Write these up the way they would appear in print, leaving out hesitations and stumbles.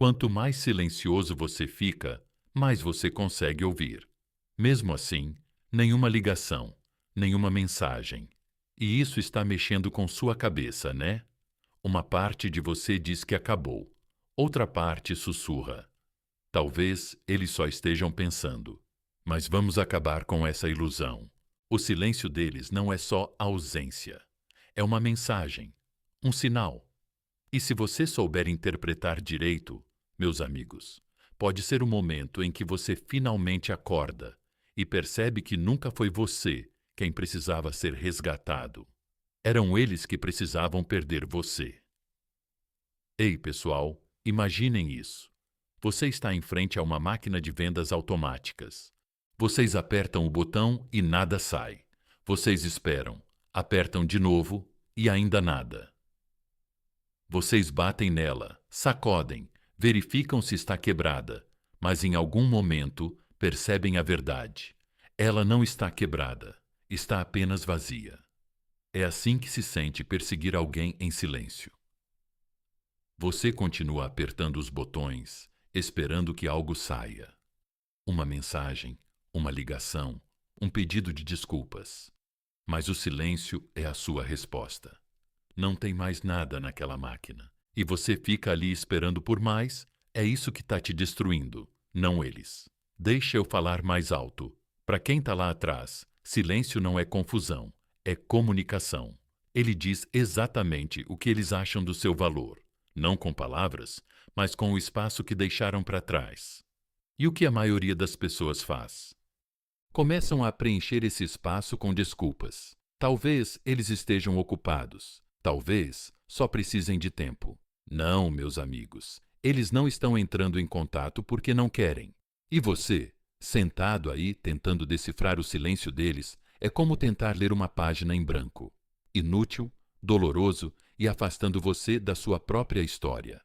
Quanto mais silencioso você fica, mais você consegue ouvir. Mesmo assim, nenhuma ligação, nenhuma mensagem. E isso está mexendo com sua cabeça, né? Uma parte de você diz que acabou. Outra parte sussurra. Talvez eles só estejam pensando. Mas vamos acabar com essa ilusão. O silêncio deles não é só ausência. É uma mensagem, um sinal. E se você souber interpretar direito, meus amigos, pode ser o momento em que você finalmente acorda e percebe que nunca foi você quem precisava ser resgatado. Eram eles que precisavam perder você. Ei, pessoal, imaginem isso. Você está em frente a uma máquina de vendas automáticas. Vocês apertam o botão e nada sai. Vocês esperam, apertam de novo e ainda nada. Vocês batem nela, sacodem, verificam se está quebrada, mas em algum momento percebem a verdade. Ela não está quebrada, está apenas vazia. É assim que se sente perseguir alguém em silêncio. Você continua apertando os botões, esperando que algo saia. Uma mensagem, uma ligação, um pedido de desculpas. Mas o silêncio é a sua resposta. Não tem mais nada naquela máquina. E você fica ali esperando por mais, é isso que está te destruindo, não eles. Deixa eu falar mais alto. Para quem está lá atrás, silêncio não é confusão, é comunicação. Ele diz exatamente o que eles acham do seu valor, não com palavras, mas com o espaço que deixaram para trás. E o que a maioria das pessoas faz? Começam a preencher esse espaço com desculpas. Talvez eles estejam ocupados. Talvez só precisem de tempo. Não, meus amigos, eles não estão entrando em contato porque não querem. E você, sentado aí tentando decifrar o silêncio deles, é como tentar ler uma página em branco. Inútil, doloroso e afastando você da sua própria história.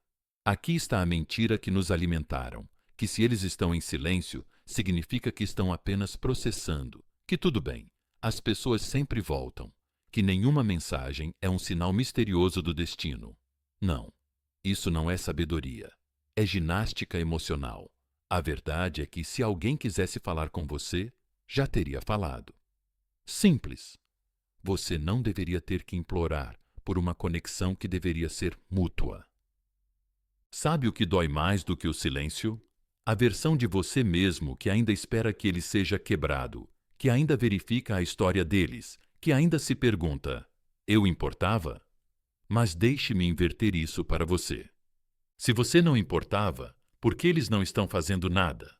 Aqui está a mentira que nos alimentaram, que se eles estão em silêncio, significa que estão apenas processando, que tudo bem, as pessoas sempre voltam, que nenhuma mensagem é um sinal misterioso do destino. Não, isso não é sabedoria. É ginástica emocional. A verdade é que se alguém quisesse falar com você, já teria falado. Simples. Você não deveria ter que implorar por uma conexão que deveria ser mútua. Sabe o que dói mais do que o silêncio? A versão de você mesmo que ainda espera que ele seja quebrado, que ainda verifica a história deles, que ainda se pergunta: eu importava? Mas deixe-me inverter isso para você. Se você não importava, por que eles não estão fazendo nada?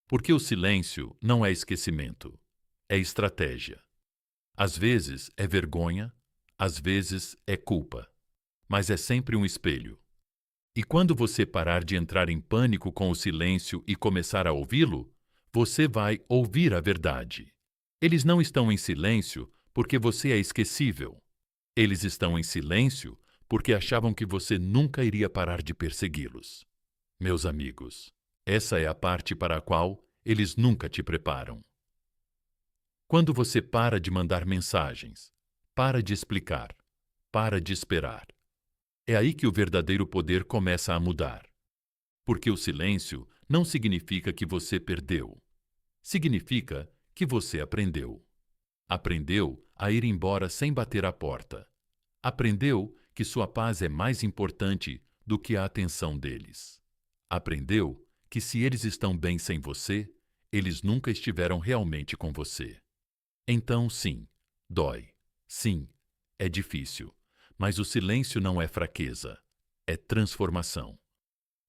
Porque o silêncio não é esquecimento, é estratégia. Às vezes é vergonha, às vezes é culpa, mas é sempre um espelho. E quando você parar de entrar em pânico com o silêncio e começar a ouvi-lo, você vai ouvir a verdade. Eles não estão em silêncio porque você é esquecível. Eles estão em silêncio porque achavam que você nunca iria parar de persegui-los. Meus amigos, essa é a parte para a qual eles nunca te preparam. Quando você para de mandar mensagens, para de explicar, para de esperar, é aí que o verdadeiro poder começa a mudar. Porque o silêncio não significa que você perdeu. Significa que você aprendeu. Aprendeu a ir embora sem bater a porta. Aprendeu que sua paz é mais importante do que a atenção deles. Aprendeu que se eles estão bem sem você, eles nunca estiveram realmente com você. Então, sim, dói. Sim, é difícil. Mas o silêncio não é fraqueza, é transformação.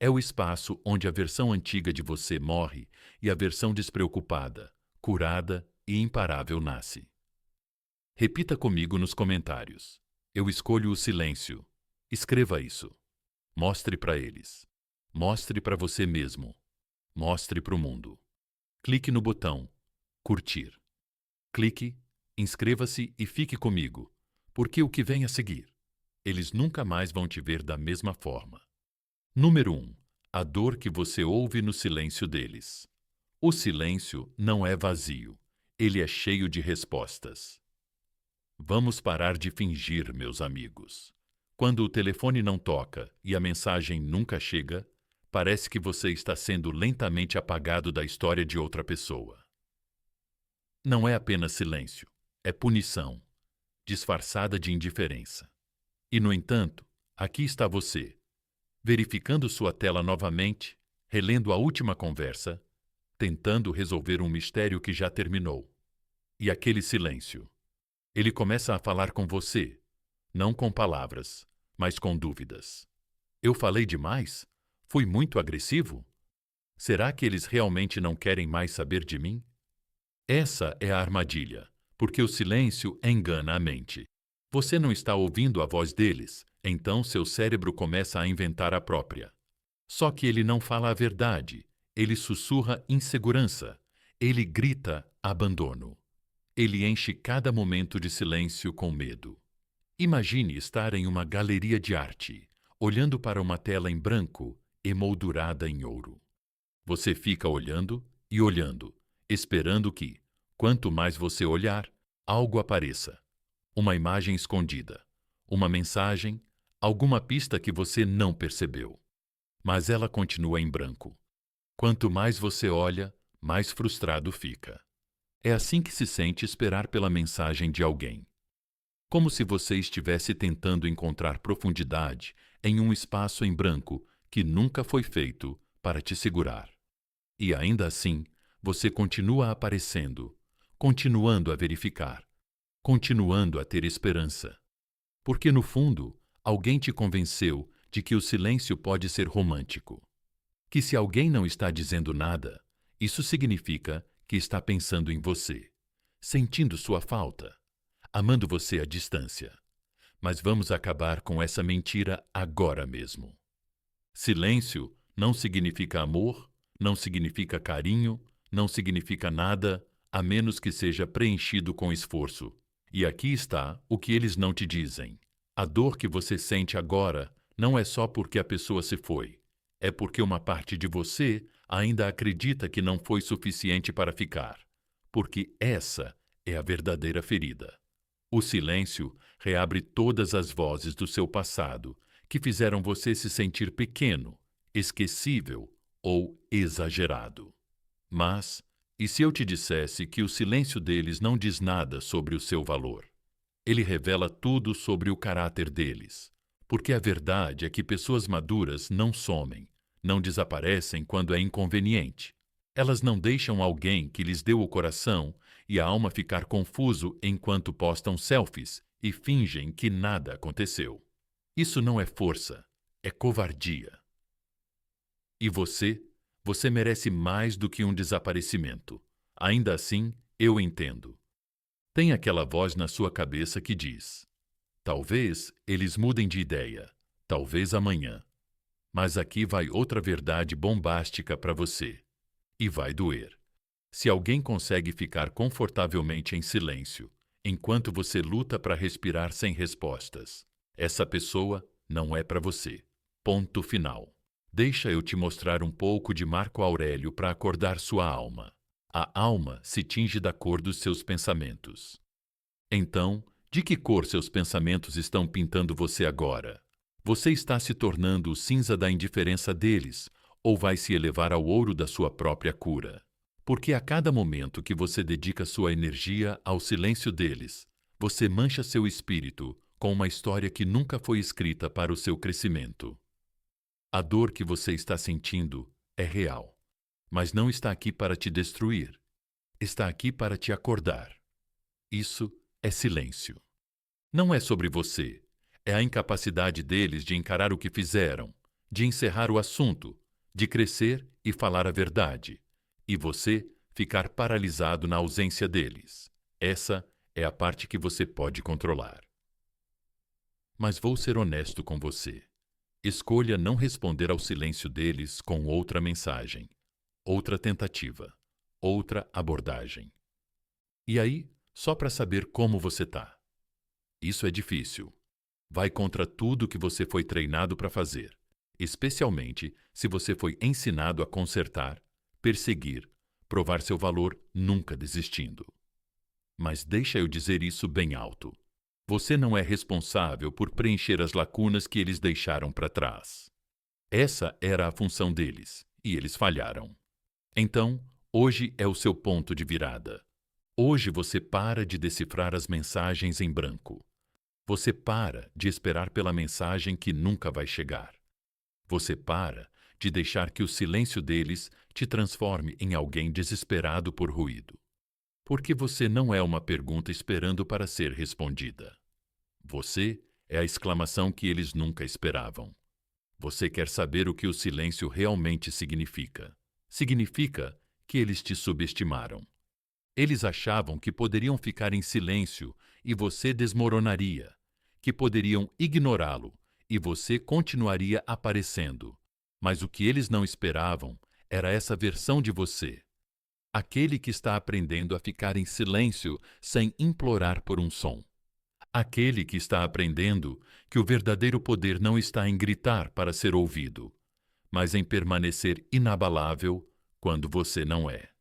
É o espaço onde a versão antiga de você morre e a versão despreocupada, curada e imparável nasce. Repita comigo nos comentários. Eu escolho o silêncio. Escreva isso. Mostre para eles. Mostre para você mesmo. Mostre para o mundo. Clique no botão curtir. Clique, inscreva-se e fique comigo, porque o que vem a seguir? Eles nunca mais vão te ver da mesma forma. Número 1. A dor que você ouve no silêncio deles. O silêncio não é vazio. Ele é cheio de respostas. Vamos parar de fingir, meus amigos. Quando o telefone não toca e a mensagem nunca chega, Parece que você está sendo lentamente apagado da história de outra pessoa. Não é apenas silêncio, é punição, disfarçada de indiferença. E, no entanto, aqui está você, verificando sua tela novamente, relendo a última conversa, tentando resolver um mistério que já terminou. E aquele silêncio. Ele começa a falar com você, não com palavras, mas com dúvidas. Eu falei demais? Fui muito agressivo? Será que eles realmente não querem mais saber de mim? Essa é a armadilha, porque o silêncio engana a mente. Você não está ouvindo a voz deles, então seu cérebro começa a inventar a própria. Só que ele não fala a verdade, ele sussurra insegurança, ele grita abandono. Ele enche cada momento de silêncio com medo. Imagine estar em uma galeria de arte, olhando para uma tela em branco emoldurada em ouro. Você fica olhando e olhando, esperando que, quanto mais você olhar, algo apareça. Uma imagem escondida, uma mensagem, alguma pista que você não percebeu. Mas ela continua em branco. Quanto mais você olha, mais frustrado fica. É assim que se sente esperar pela mensagem de alguém. Como se você estivesse tentando encontrar profundidade em um espaço em branco que nunca foi feito para te segurar. E ainda assim, você continua aparecendo, continuando a verificar, continuando a ter esperança. Porque, no fundo, alguém te convenceu de que o silêncio pode ser romântico. Que se alguém não está dizendo nada, isso significa que está pensando em você, sentindo sua falta, amando você à distância. Mas vamos acabar com essa mentira agora mesmo. Silêncio não significa amor, não significa carinho, não significa nada, a menos que seja preenchido com esforço. E aqui está o que eles não te dizem. A dor que você sente agora não é só porque a pessoa se foi. É porque uma parte de você ainda acredita que não foi suficiente para ficar. Porque essa é a verdadeira ferida. O silêncio reabre todas as vozes do seu passado que fizeram você se sentir pequeno, esquecível ou exagerado. Mas, e se eu te dissesse que o silêncio deles não diz nada sobre o seu valor? Ele revela tudo sobre o caráter deles. Porque a verdade é que pessoas maduras não somem, não desaparecem quando é inconveniente. Elas não deixam alguém que lhes deu o coração e a alma ficar confuso enquanto postam selfies e fingem que nada aconteceu. Isso não é força, é covardia. E você merece mais do que um desaparecimento. Ainda assim, eu entendo. Tem aquela voz na sua cabeça que diz: talvez eles mudem de ideia, talvez amanhã. Mas aqui vai outra verdade bombástica para você. E vai doer. Se alguém consegue ficar confortavelmente em silêncio, enquanto você luta para respirar sem respostas, essa pessoa não é para você. Ponto final. Deixa eu te mostrar um pouco de Marco Aurélio para acordar sua alma. A alma se tinge da cor dos seus pensamentos. Então, de que cor seus pensamentos estão pintando você agora? Você está se tornando o cinza da indiferença deles, ou vai se elevar ao ouro da sua própria cura? Porque a cada momento que você dedica sua energia ao silêncio deles, você mancha seu espírito com uma história que nunca foi escrita para o seu crescimento. A dor que você está sentindo é real, mas não está aqui para te destruir. Está aqui para te acordar. Isso é silêncio. Não é sobre você. É a incapacidade deles de encarar o que fizeram, de encerrar o assunto, de crescer e falar a verdade. E você ficar paralisado na ausência deles. Essa é a parte que você pode controlar. Mas vou ser honesto com você. Escolha não responder ao silêncio deles com outra mensagem, outra tentativa, outra abordagem. E aí, só para saber como você está. Isso é difícil. Vai contra tudo que você foi treinado para fazer, especialmente se você foi ensinado a consertar, perseguir, provar seu valor nunca desistindo. Mas deixa eu dizer isso bem alto. Você não é responsável por preencher as lacunas que eles deixaram para trás. Essa era a função deles, e eles falharam. Então, hoje é o seu ponto de virada. Hoje você para de decifrar as mensagens em branco. Você para de esperar pela mensagem que nunca vai chegar. Você para de deixar que o silêncio deles te transforme em alguém desesperado por ruído. Porque você não é uma pergunta esperando para ser respondida. Você é a exclamação que eles nunca esperavam. Você quer saber o que o silêncio realmente significa. Significa que eles te subestimaram. Eles achavam que poderiam ficar em silêncio e você desmoronaria, que poderiam ignorá-lo e você continuaria aparecendo. Mas o que eles não esperavam era essa versão de você. Aquele que está aprendendo a ficar em silêncio sem implorar por um som. Aquele que está aprendendo que o verdadeiro poder não está em gritar para ser ouvido, mas em permanecer inabalável quando você não é.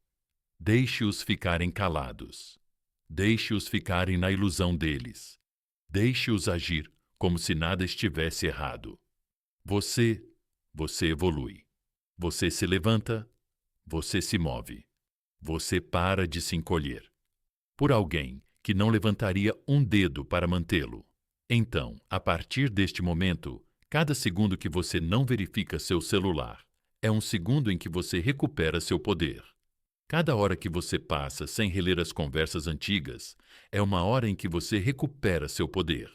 Deixe-os ficarem calados. Deixe-os ficarem na ilusão deles. Deixe-os agir como se nada estivesse errado. Você evolui. Você se levanta, você se move. Você para de se encolher. Por alguém que não levantaria um dedo para mantê-lo. Então, a partir deste momento, cada segundo que você não verifica seu celular é um segundo em que você recupera seu poder. Cada hora que você passa sem reler as conversas antigas é uma hora em que você recupera seu poder.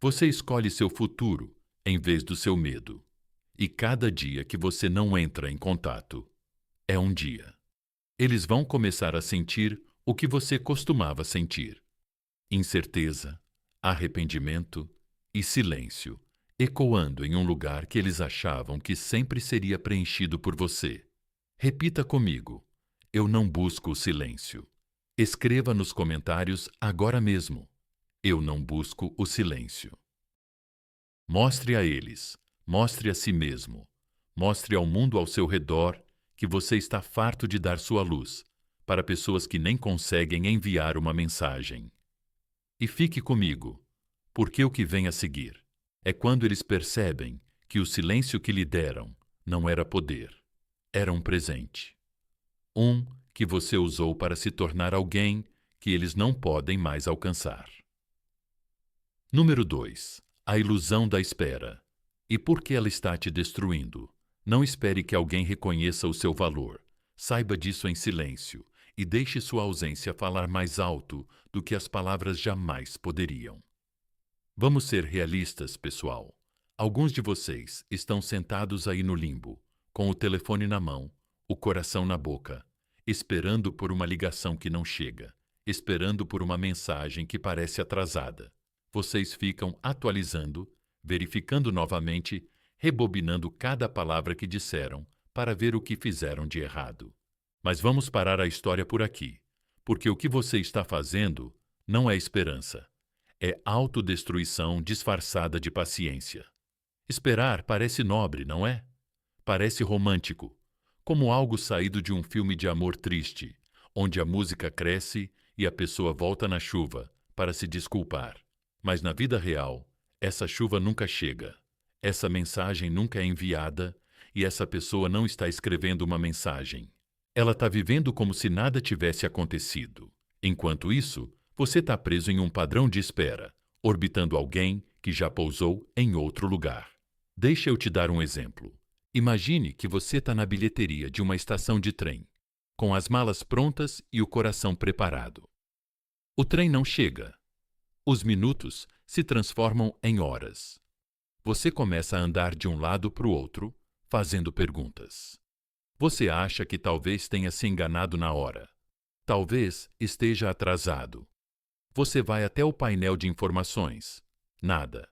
Você escolhe seu futuro em vez do seu medo. E cada dia que você não entra em contato é um dia. Eles vão começar a sentir o que você costumava sentir: incerteza, arrependimento e silêncio, ecoando em um lugar que eles achavam que sempre seria preenchido por você. Repita comigo: eu não busco o silêncio. Escreva nos comentários agora mesmo: eu não busco o silêncio. Mostre a eles, mostre a si mesmo, mostre ao mundo ao seu redor que você está farto de dar sua luz para pessoas que nem conseguem enviar uma mensagem. E fique comigo, porque o que vem a seguir é quando eles percebem que o silêncio que lhe deram não era poder, era um presente. Um que você usou para se tornar alguém que eles não podem mais alcançar. Número 2. A ilusão da espera. E por que ela está te destruindo? Não espere que alguém reconheça o seu valor. Saiba disso em silêncio e deixe sua ausência falar mais alto do que as palavras jamais poderiam. Vamos ser realistas, pessoal. Alguns de vocês estão sentados aí no limbo, com o telefone na mão, o coração na boca, esperando por uma ligação que não chega, esperando por uma mensagem que parece atrasada. Vocês ficam atualizando, verificando novamente, rebobinando cada palavra que disseram para ver o que fizeram de errado. Mas vamos parar a história por aqui, porque o que você está fazendo não é esperança. É autodestruição disfarçada de paciência. Esperar parece nobre, não é? Parece romântico, como algo saído de um filme de amor triste, onde a música cresce e a pessoa volta na chuva para se desculpar. Mas na vida real, essa chuva nunca chega, essa mensagem nunca é enviada e essa pessoa não está escrevendo uma mensagem. Ela está vivendo como se nada tivesse acontecido. Enquanto isso, você está preso em um padrão de espera, orbitando alguém que já pousou em outro lugar. Deixa eu te dar um exemplo. Imagine que você está na bilheteria de uma estação de trem, com as malas prontas e o coração preparado. O trem não chega. Os minutos se transformam em horas. Você começa a andar de um lado para o outro, fazendo perguntas. Você acha que talvez tenha se enganado na hora. Talvez esteja atrasado. Você vai até o painel de informações. Nada.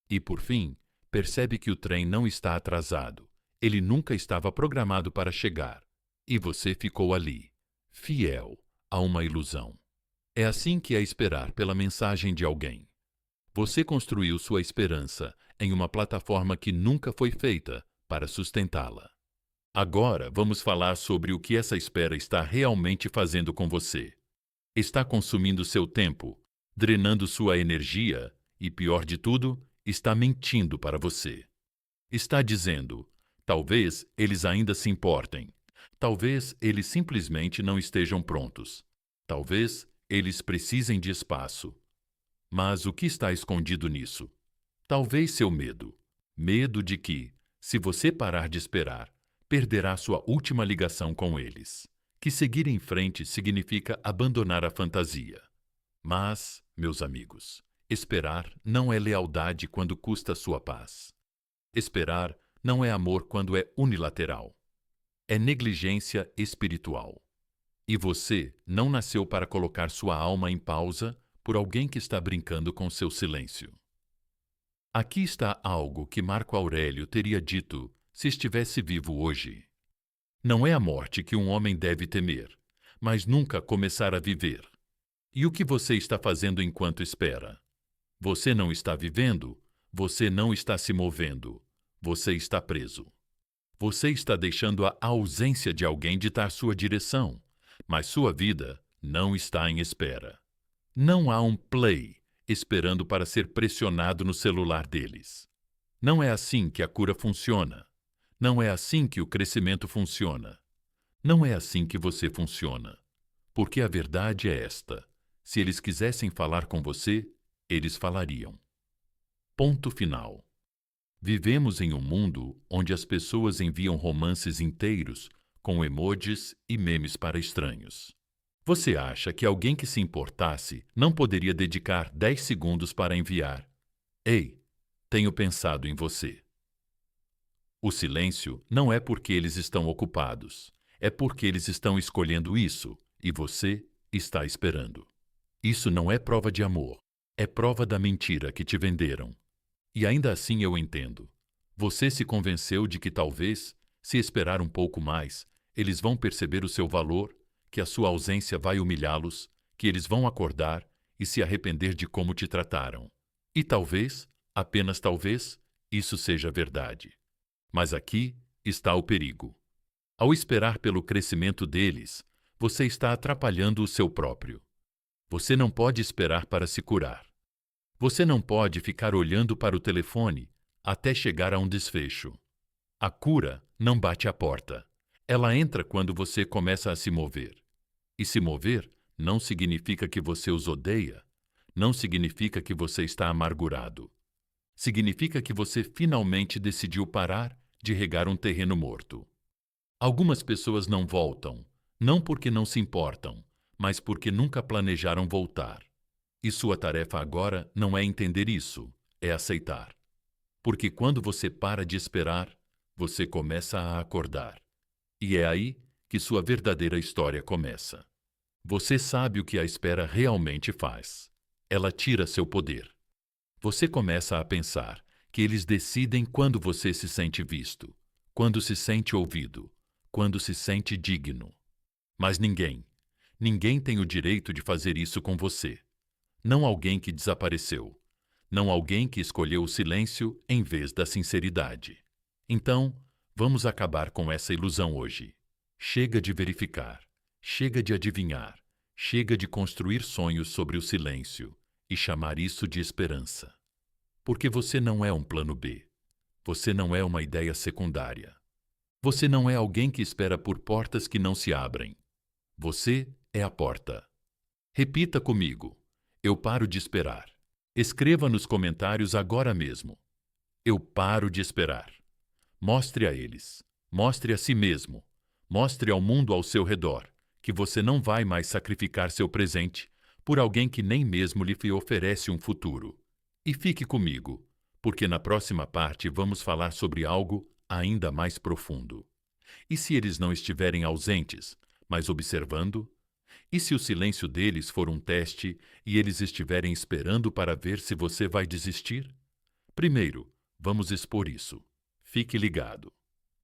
E, por fim, percebe que o trem não está atrasado. Ele nunca estava programado para chegar. E você ficou ali, fiel a uma ilusão. É assim que é esperar pela mensagem de alguém. Você construiu sua esperança em uma plataforma que nunca foi feita para sustentá-la. Agora vamos falar sobre o que essa espera está realmente fazendo com você. Está consumindo seu tempo, drenando sua energia e, pior de tudo, está mentindo para você. Está dizendo: talvez eles ainda se importem. Talvez eles simplesmente não estejam prontos. Talvez eles precisem de espaço. Mas o que está escondido nisso? Talvez seu medo. Medo de que, se você parar de esperar, perderá sua última ligação com eles. Que seguir em frente significa abandonar a fantasia. Mas, meus amigos, esperar não é lealdade quando custa sua paz. Esperar não é amor quando é unilateral. É negligência espiritual. E você não nasceu para colocar sua alma em pausa por alguém que está brincando com seu silêncio. Aqui está algo que Marco Aurélio teria dito se estivesse vivo hoje. Não é a morte que um homem deve temer, mas nunca começar a viver. E o que você está fazendo enquanto espera? Você não está vivendo, você não está se movendo, você está preso. Você está deixando a ausência de alguém ditar sua direção, mas sua vida não está em espera. Não há um play esperando para ser pressionado no celular deles. Não é assim que a cura funciona. Não é assim que o crescimento funciona. Não é assim que você funciona. Porque a verdade é esta: se eles quisessem falar com você, eles falariam. Ponto final. Vivemos em um mundo onde as pessoas enviam romances inteiros com emojis e memes para estranhos. Você acha que alguém que se importasse não poderia dedicar 10 segundos para enviar: "Ei, tenho pensado em você"? O silêncio não é porque eles estão ocupados, é porque eles estão escolhendo isso e você está esperando. Isso não é prova de amor, é prova da mentira que te venderam. E ainda assim eu entendo. Você se convenceu de que talvez, se esperar um pouco mais, eles vão perceber o seu valor, que a sua ausência vai humilhá-los, que eles vão acordar e se arrepender de como te trataram. E talvez, apenas talvez, isso seja verdade. Mas aqui está o perigo. Ao esperar pelo crescimento deles, você está atrapalhando o seu próprio. Você não pode esperar para se curar. Você não pode ficar olhando para o telefone até chegar a um desfecho. A cura não bate à porta. Ela entra quando você começa a se mover. E se mover não significa que você os odeia, não significa que você está amargurado. Significa que você finalmente decidiu parar de regar um terreno morto. Algumas pessoas não voltam, não porque não se importam, mas porque nunca planejaram voltar. E sua tarefa agora não é entender isso, é aceitar. Porque quando você para de esperar, você começa a acordar. E é aí que sua verdadeira história começa. Você sabe o que a espera realmente faz. Ela tira seu poder. Você começa a pensar que eles decidem quando você se sente visto, quando se sente ouvido, quando se sente digno. Mas ninguém tem o direito de fazer isso com você. Não alguém que desapareceu. Não alguém que escolheu o silêncio em vez da sinceridade. Então, vamos acabar com essa ilusão hoje. Chega de verificar. Chega de adivinhar. Chega de construir sonhos sobre o silêncio e chamar isso de esperança. Porque você não é um plano B. Você não é uma ideia secundária. Você não é alguém que espera por portas que não se abrem. Você é a porta. Repita comigo: eu paro de esperar. Escreva nos comentários agora mesmo: eu paro de esperar. Mostre a eles, mostre a si mesmo, mostre ao mundo ao seu redor que você não vai mais sacrificar seu presente por alguém que nem mesmo lhe oferece um futuro. E fique comigo, porque na próxima parte vamos falar sobre algo ainda mais profundo. E se eles não estiverem ausentes, mas observando? E se o silêncio deles for um teste e eles estiverem esperando para ver se você vai desistir? Primeiro, vamos expor isso. Fique ligado.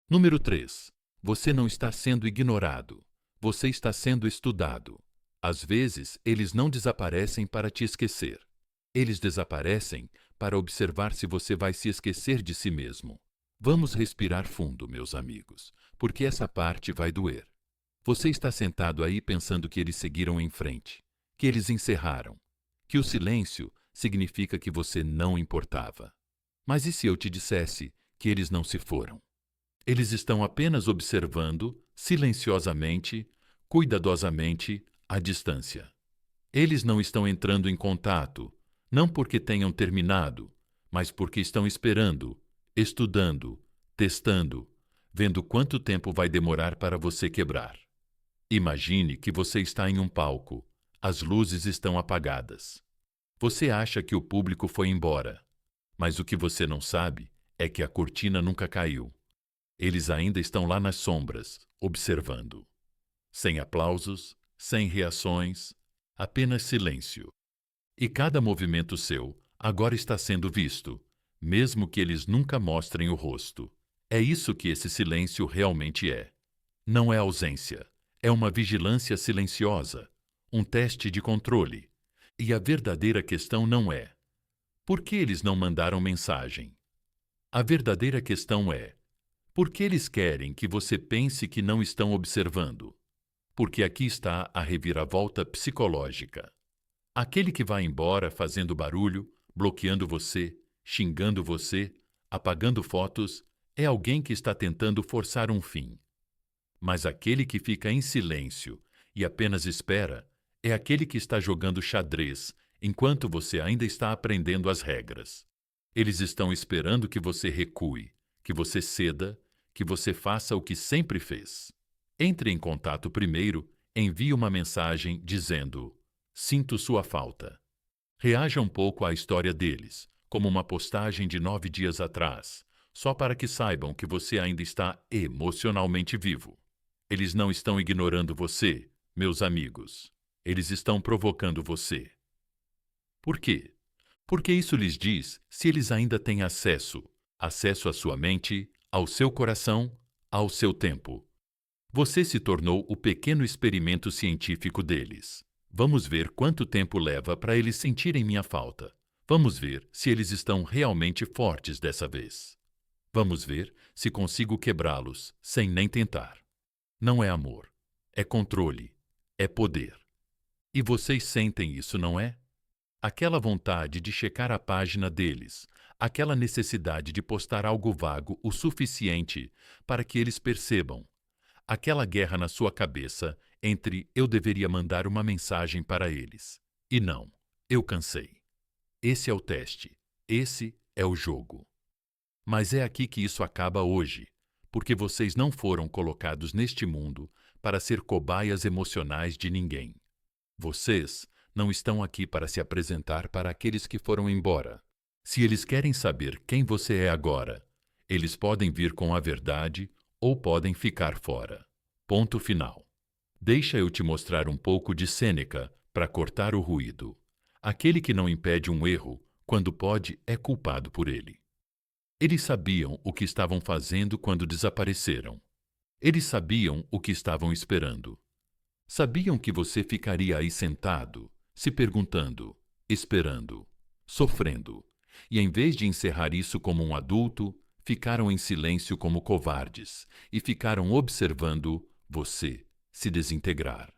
Número 3. Você não está sendo ignorado. Você está sendo estudado. Às vezes, eles não desaparecem para te esquecer. Eles desaparecem para observar se você vai se esquecer de si mesmo. Vamos respirar fundo, meus amigos, porque essa parte vai doer. Você está sentado aí pensando que eles seguiram em frente, que eles encerraram, que o silêncio significa que você não importava. Mas e se eu te dissesse que eles não se foram. Eles estão apenas observando, silenciosamente, cuidadosamente, à distância. Eles não estão entrando em contato, não porque tenham terminado, mas porque estão esperando, estudando, testando, vendo quanto tempo vai demorar para você quebrar. Imagine que você está em um palco, as luzes estão apagadas. Você acha que o público foi embora, mas o que você não sabe é que a cortina nunca caiu. Eles ainda estão lá nas sombras, observando. Sem aplausos, sem reações, apenas silêncio. E cada movimento seu agora está sendo visto, mesmo que eles nunca mostrem o rosto. É isso que esse silêncio realmente é. Não é ausência, é uma vigilância silenciosa, um teste de controle. E a verdadeira questão não é: por que eles não mandaram mensagem? A verdadeira questão é: por que eles querem que você pense que não estão observando? Porque aqui está a reviravolta psicológica. Aquele que vai embora fazendo barulho, bloqueando você, xingando você, apagando fotos, é alguém que está tentando forçar um fim. Mas aquele que fica em silêncio e apenas espera é aquele que está jogando xadrez enquanto você ainda está aprendendo as regras. Eles estão esperando que você recue, que você ceda, que você faça o que sempre fez. Entre em contato primeiro, envie uma mensagem dizendo: sinto sua falta. Reaja um pouco à história deles, como uma postagem de 9 dias atrás, só para que saibam que você ainda está emocionalmente vivo. Eles não estão ignorando você, meus amigos. Eles estão provocando você. Por quê? Porque isso lhes diz se eles ainda têm acesso à sua mente, ao seu coração, ao seu tempo. Você se tornou o pequeno experimento científico deles. Vamos ver quanto tempo leva para eles sentirem minha falta. Vamos ver se eles estão realmente fortes dessa vez. Vamos ver se consigo quebrá-los sem nem tentar. Não é amor, é controle, é poder. E vocês sentem isso, não é? Aquela vontade de checar a página deles, aquela necessidade de postar algo vago o suficiente para que eles percebam. Aquela guerra na sua cabeça entre eu deveria mandar uma mensagem para eles e não, eu cansei. Esse é o teste, esse é o jogo. Mas é aqui que isso acaba hoje, porque vocês não foram colocados neste mundo para ser cobaias emocionais de ninguém. Vocês não estão aqui para se apresentar para aqueles que foram embora. Se eles querem saber quem você é agora, eles podem vir com a verdade ou podem ficar fora. Ponto final. Deixa eu te mostrar um pouco de Sêneca para cortar o ruído. Aquele que não impede um erro, quando pode, é culpado por ele. Eles sabiam o que estavam fazendo quando desapareceram. Eles sabiam o que estavam esperando. Sabiam que você ficaria aí sentado, se perguntando, esperando, sofrendo. E em vez de encerrar isso como um adulto, ficaram em silêncio como covardes e ficaram observando você se desintegrar.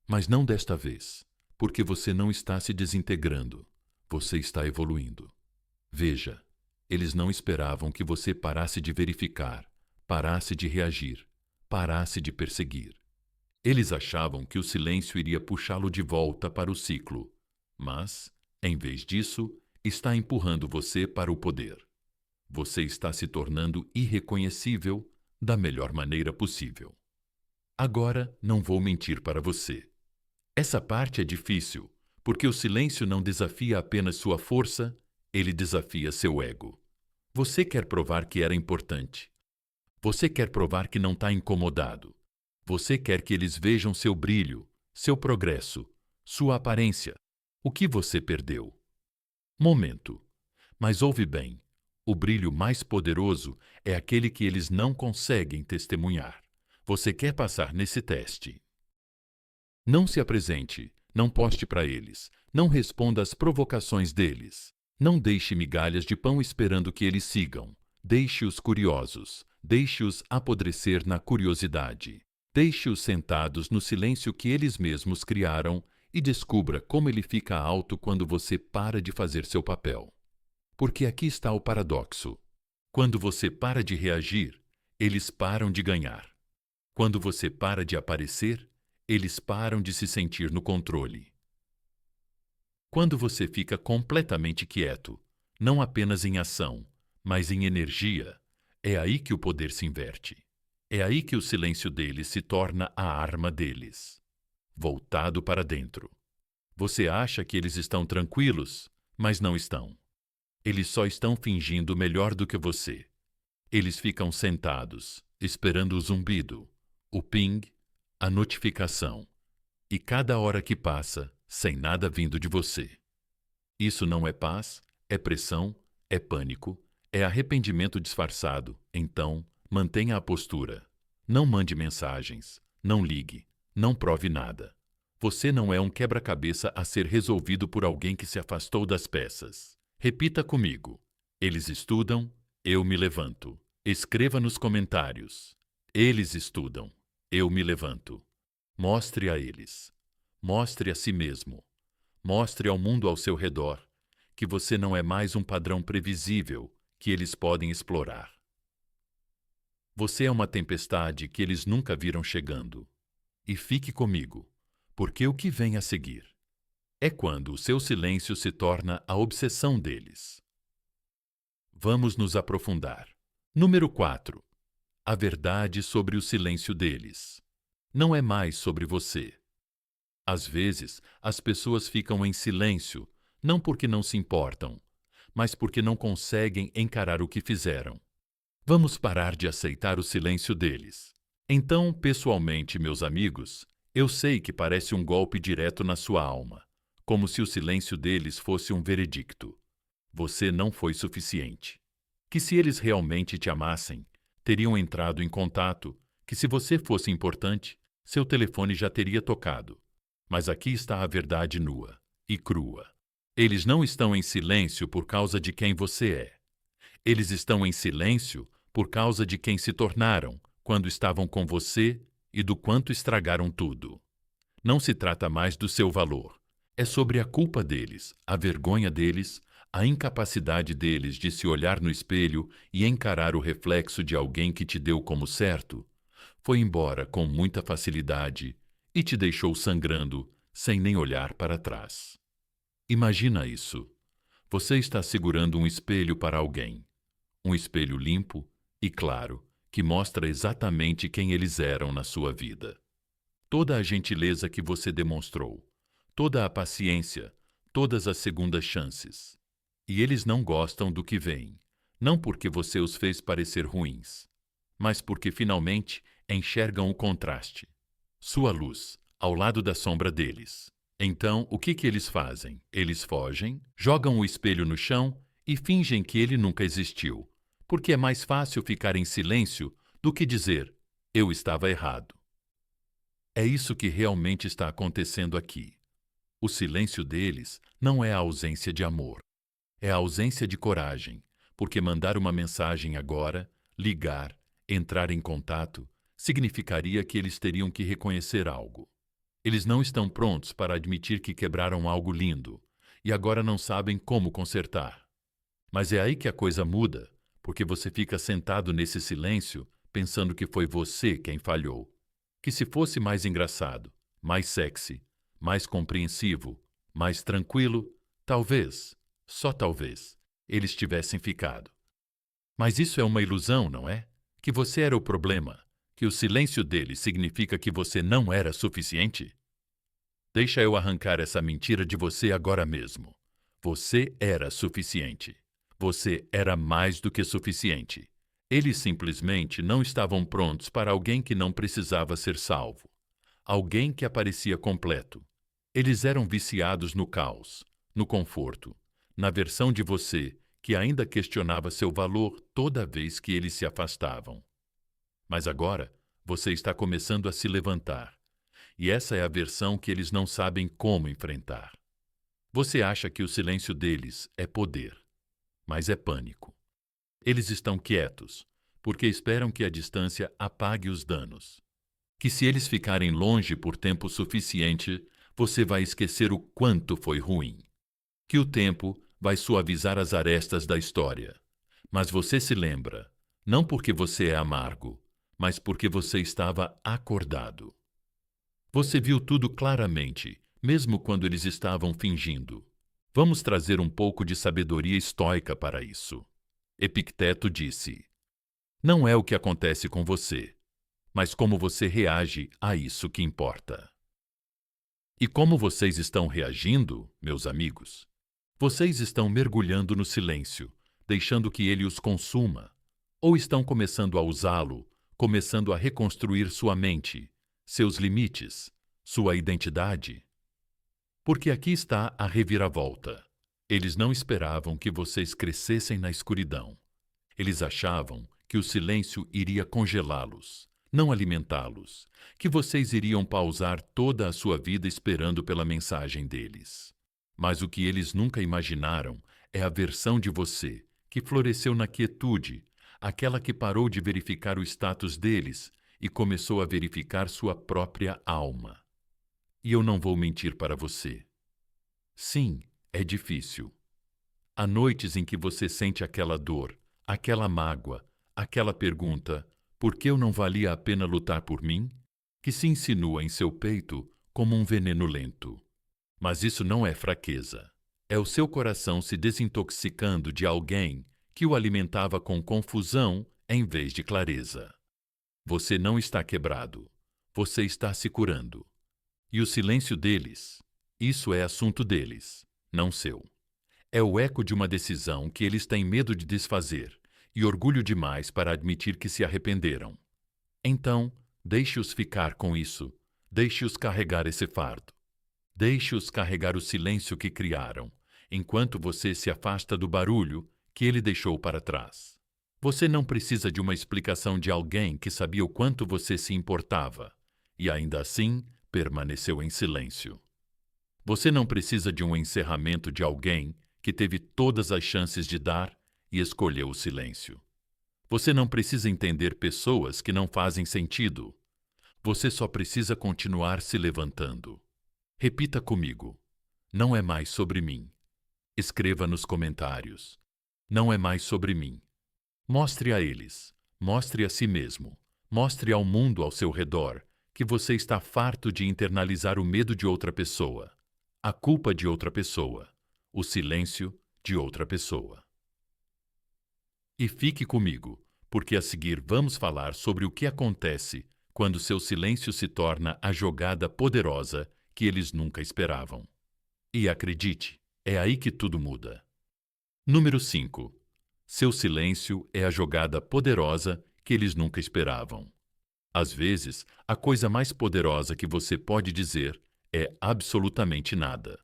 Mas não desta vez, porque você não está se desintegrando, você está evoluindo. Veja, eles não esperavam que você parasse de verificar, parasse de reagir, parasse de perseguir. Eles achavam que o silêncio iria puxá-lo de volta para o ciclo, mas, em vez disso, está empurrando você para o poder. Você está se tornando irreconhecível da melhor maneira possível. Agora, não vou mentir para você. Essa parte é difícil, porque o silêncio não desafia apenas sua força, ele desafia seu ego. Você quer provar que era importante. Você quer provar que não está incomodado. Você quer que eles vejam seu brilho, seu progresso, sua aparência, o que você perdeu. Momento. Mas ouve bem, o brilho mais poderoso é aquele que eles não conseguem testemunhar. Você quer passar nesse teste. Não se apresente, não poste para eles, não responda às provocações deles. Não deixe migalhas de pão esperando que eles sigam. Deixe-os curiosos, deixe-os apodrecer na curiosidade. Deixe-os sentados no silêncio que eles mesmos criaram e descubra como ele fica alto quando você para de fazer seu papel. Porque aqui está o paradoxo. Quando você para de reagir, eles param de ganhar. Quando você para de aparecer, eles param de se sentir no controle. Quando você fica completamente quieto, não apenas em ação, mas em energia, é aí que o poder se inverte. É aí que o silêncio deles se torna a arma deles. Voltado para dentro. Você acha que eles estão tranquilos, mas não estão. Eles só estão fingindo melhor do que você. Eles ficam sentados, esperando o zumbido, o ping, a notificação. E cada hora que passa, sem nada vindo de você. Isso não é paz, é pressão, é pânico, é arrependimento disfarçado. Então, mantenha a postura. Não mande mensagens, não ligue, não prove nada. Você não é um quebra-cabeça a ser resolvido por alguém que se afastou das peças. Repita comigo. Eles estudam, eu me levanto. Escreva nos comentários. Eles estudam, eu me levanto. Mostre a eles. Mostre a si mesmo. Mostre ao mundo ao seu redor que você não é mais um padrão previsível que eles podem explorar. Você é uma tempestade que eles nunca viram chegando. E fique comigo, porque o que vem a seguir é quando o seu silêncio se torna a obsessão deles. Vamos nos aprofundar. Número 4. A verdade sobre o silêncio deles. Não é mais sobre você. Às vezes, as pessoas ficam em silêncio, não porque não se importam, mas porque não conseguem encarar o que fizeram. Vamos parar de aceitar o silêncio deles. Então, pessoalmente, meus amigos, eu sei que parece um golpe direto na sua alma, como se o silêncio deles fosse um veredicto. Você não foi suficiente. Que se eles realmente te amassem, teriam entrado em contato, que se você fosse importante, seu telefone já teria tocado. Mas aqui está a verdade nua e crua. Eles não estão em silêncio por causa de quem você é. Eles estão em silêncio por causa de quem se tornaram quando estavam com você e do quanto estragaram tudo. Não se trata mais do seu valor. É sobre a culpa deles, a vergonha deles, a incapacidade deles de se olhar no espelho e encarar o reflexo de alguém que te deu como certo. Foi embora com muita facilidade e te deixou sangrando, sem nem olhar para trás. Imagina isso. Você está segurando um espelho para alguém. Um espelho limpo e claro, que mostra exatamente quem eles eram na sua vida. Toda a gentileza que você demonstrou, toda a paciência, todas as segundas chances. E eles não gostam do que veem, não porque você os fez parecer ruins, mas porque finalmente enxergam o contraste. Sua luz, ao lado da sombra deles. Então, o que eles fazem? Eles fogem, jogam o espelho no chão e fingem que ele nunca existiu, porque é mais fácil ficar em silêncio do que dizer, eu estava errado. É isso que realmente está acontecendo aqui. O silêncio deles não é a ausência de amor, é a ausência de coragem, porque mandar uma mensagem agora, ligar, entrar em contato, significaria que eles teriam que reconhecer algo. Eles não estão prontos para admitir que quebraram algo lindo e agora não sabem como consertar. Mas é aí que a coisa muda, porque você fica sentado nesse silêncio pensando que foi você quem falhou. Que se fosse mais engraçado, mais sexy, mais compreensivo, mais tranquilo, talvez, só talvez, eles tivessem ficado. Mas isso é uma ilusão, não é? Que você era o problema, que o silêncio deles significa que você não era suficiente? Deixa eu arrancar essa mentira de você agora mesmo. Você era suficiente. Você era mais do que suficiente. Eles simplesmente não estavam prontos para alguém que não precisava ser salvo. Alguém que aparecia completo. Eles eram viciados no caos, no conforto, na versão de você que ainda questionava seu valor toda vez que eles se afastavam. Mas agora, você está começando a se levantar. E essa é a versão que eles não sabem como enfrentar. Você acha que o silêncio deles é poder, mas é pânico. Eles estão quietos, porque esperam que a distância apague os danos. Que se eles ficarem longe por tempo suficiente, você vai esquecer o quanto foi ruim. Que o tempo vai suavizar as arestas da história. Mas você se lembra, não porque você é amargo, mas porque você estava acordado. Você viu tudo claramente, mesmo quando eles estavam fingindo. Vamos trazer um pouco de sabedoria estoica para isso. Epicteto disse: não é o que acontece com você, mas como você reage a isso que importa. E como vocês estão reagindo, meus amigos? Vocês estão mergulhando no silêncio, deixando que ele os consuma? Ou estão começando a usá-lo, começando a reconstruir sua mente, seus limites, sua identidade? Porque aqui está a reviravolta. Eles não esperavam que vocês crescessem na escuridão. Eles achavam que o silêncio iria congelá-los, não alimentá-los, que vocês iriam pausar toda a sua vida esperando pela mensagem deles. Mas o que eles nunca imaginaram é a versão de você que floresceu na quietude, aquela que parou de verificar o status deles e começou a verificar sua própria alma. E eu não vou mentir para você. Sim, é difícil. Há noites em que você sente aquela dor, aquela mágoa, aquela pergunta: por que eu não valia a pena lutar por mim? Que se insinua em seu peito como um veneno lento. Mas isso não é fraqueza. É o seu coração se desintoxicando de alguém que o alimentava com confusão em vez de clareza. Você não está quebrado. Você está se curando. E o silêncio deles, isso é assunto deles, não seu. É o eco de uma decisão que eles têm medo de desfazer e orgulho demais para admitir que se arrependeram. Então, deixe-os ficar com isso. Deixe-os carregar esse fardo. Deixe-os carregar o silêncio que criaram, enquanto você se afasta do barulho que ele deixou para trás. Você não precisa de uma explicação de alguém que sabia o quanto você se importava e ainda assim permaneceu em silêncio. Você não precisa de um encerramento de alguém que teve todas as chances de dar e escolheu o silêncio. Você não precisa entender pessoas que não fazem sentido. Você só precisa continuar se levantando. Repita comigo: não é mais sobre mim. Escreva nos comentários: não é mais sobre mim. Mostre a eles, mostre a si mesmo, mostre ao mundo ao seu redor que você está farto de internalizar o medo de outra pessoa, a culpa de outra pessoa, o silêncio de outra pessoa. E fique comigo, porque a seguir vamos falar sobre o que acontece quando seu silêncio se torna a jogada poderosa que eles nunca esperavam. E acredite, é aí que tudo muda. Número 5. Seu silêncio é a jogada poderosa que eles nunca esperavam. Às vezes, a coisa mais poderosa que você pode dizer é absolutamente nada.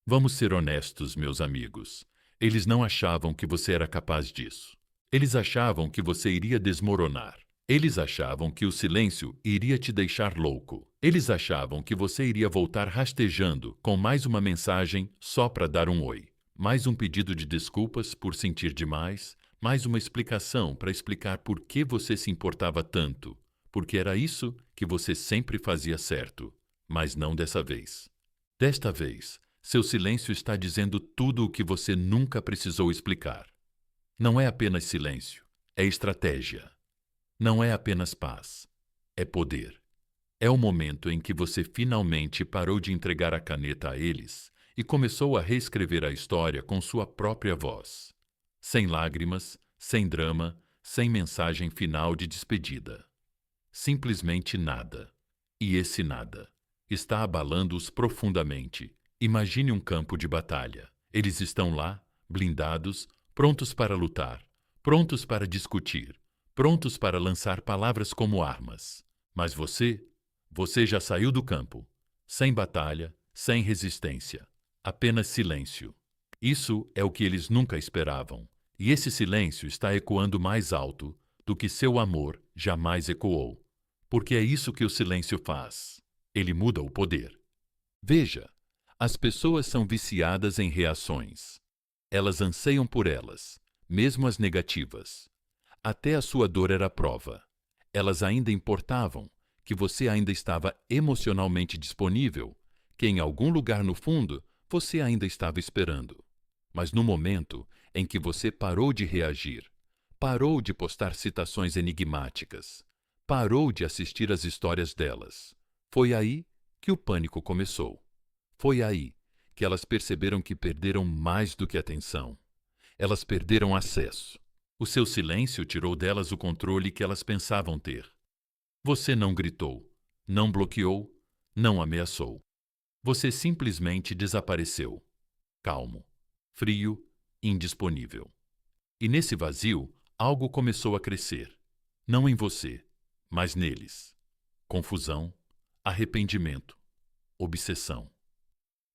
Vamos ser honestos, meus amigos. Eles não achavam que você era capaz disso. Eles achavam que você iria desmoronar. Eles achavam que o silêncio iria te deixar louco. Eles achavam que você iria voltar rastejando com mais uma mensagem só para dar um oi, mais um pedido de desculpas por sentir demais, mais uma explicação para explicar por que você se importava tanto, porque era isso que você sempre fazia certo, mas não dessa vez. Desta vez, seu silêncio está dizendo tudo o que você nunca precisou explicar. Não é apenas silêncio, é estratégia. Não é apenas paz, é poder. É o momento em que você finalmente parou de entregar a caneta a eles e começou a reescrever a história com sua própria voz. Sem lágrimas, sem drama, sem mensagem final de despedida. Simplesmente nada. E esse nada está abalando-os profundamente. Imagine um campo de batalha. Eles estão lá, blindados, prontos para lutar, prontos para discutir, prontos para lançar palavras como armas. Mas você já saiu do campo, sem batalha, sem resistência, apenas silêncio. Isso é o que eles nunca esperavam, e esse silêncio está ecoando mais alto do que seu amor jamais ecoou. Porque é isso que o silêncio faz. Ele muda o poder. Veja, as pessoas são viciadas em reações. Elas anseiam por elas, mesmo as negativas. Até a sua dor era prova. Elas ainda importavam que você ainda estava emocionalmente disponível, que em algum lugar no fundo você ainda estava esperando. Mas no momento em que você parou de reagir, parou de postar citações enigmáticas, parou de assistir às histórias delas. Foi aí que o pânico começou. Foi aí que elas perceberam que perderam mais do que atenção. Elas perderam acesso. O seu silêncio tirou delas o controle que elas pensavam ter. Você não gritou, não bloqueou, não ameaçou. Você simplesmente desapareceu. Calmo, frio, indisponível. E nesse vazio, algo começou a crescer. Não em você, mas neles. Confusão, arrependimento, obsessão.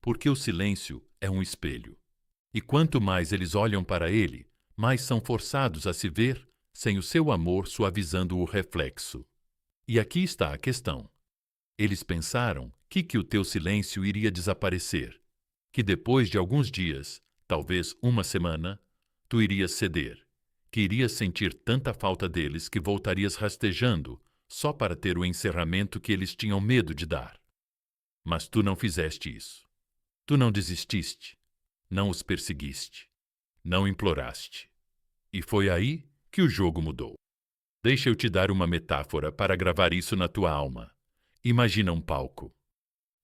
Porque o silêncio é um espelho. E quanto mais eles olham para ele, mais são forçados a se ver sem o seu amor suavizando o reflexo. E aqui está a questão. Eles pensaram que o teu silêncio iria desaparecer, que depois de alguns dias, talvez uma semana, tu irias ceder, que irias sentir tanta falta deles que voltarias rastejando só para ter o encerramento que eles tinham medo de dar. Mas tu não fizeste isso. Tu não desististe, não os perseguiste, não imploraste. E foi aí que o jogo mudou. Deixa eu te dar uma metáfora para gravar isso na tua alma. Imagina um palco.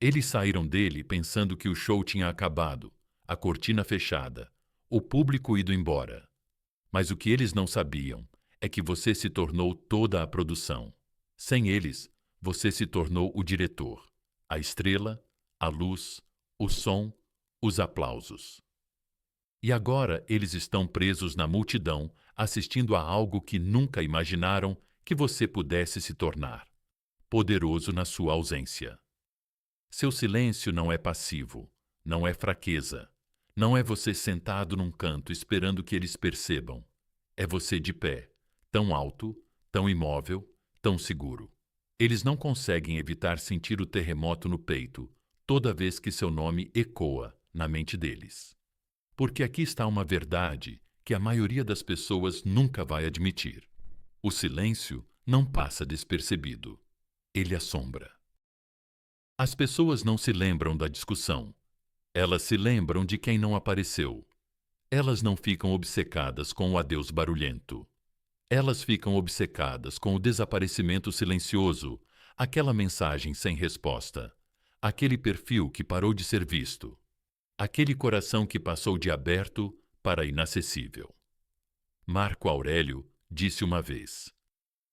Eles saíram dele pensando que o show tinha acabado, a cortina fechada, o público ido embora. Mas o que eles não sabiam é que você se tornou toda a produção. Sem eles, você se tornou o diretor, a estrela, a luz, o som, os aplausos. E agora eles estão presos na multidão, assistindo a algo que nunca imaginaram que você pudesse se tornar. Poderoso na sua ausência. Seu silêncio não é passivo, não é fraqueza, não é você sentado num canto esperando que eles percebam. É você de pé, tão alto, tão imóvel, tão seguro. Eles não conseguem evitar sentir o terremoto no peito toda vez que seu nome ecoa na mente deles. Porque aqui está uma verdade que a maioria das pessoas nunca vai admitir. O silêncio não passa despercebido. Ele assombra. As pessoas não se lembram da discussão. Elas se lembram de quem não apareceu. Elas não ficam obcecadas com o adeus barulhento. Elas ficam obcecadas com o desaparecimento silencioso, aquela mensagem sem resposta, aquele perfil que parou de ser visto, aquele coração que passou de aberto para inacessível. Marco Aurélio disse uma vez: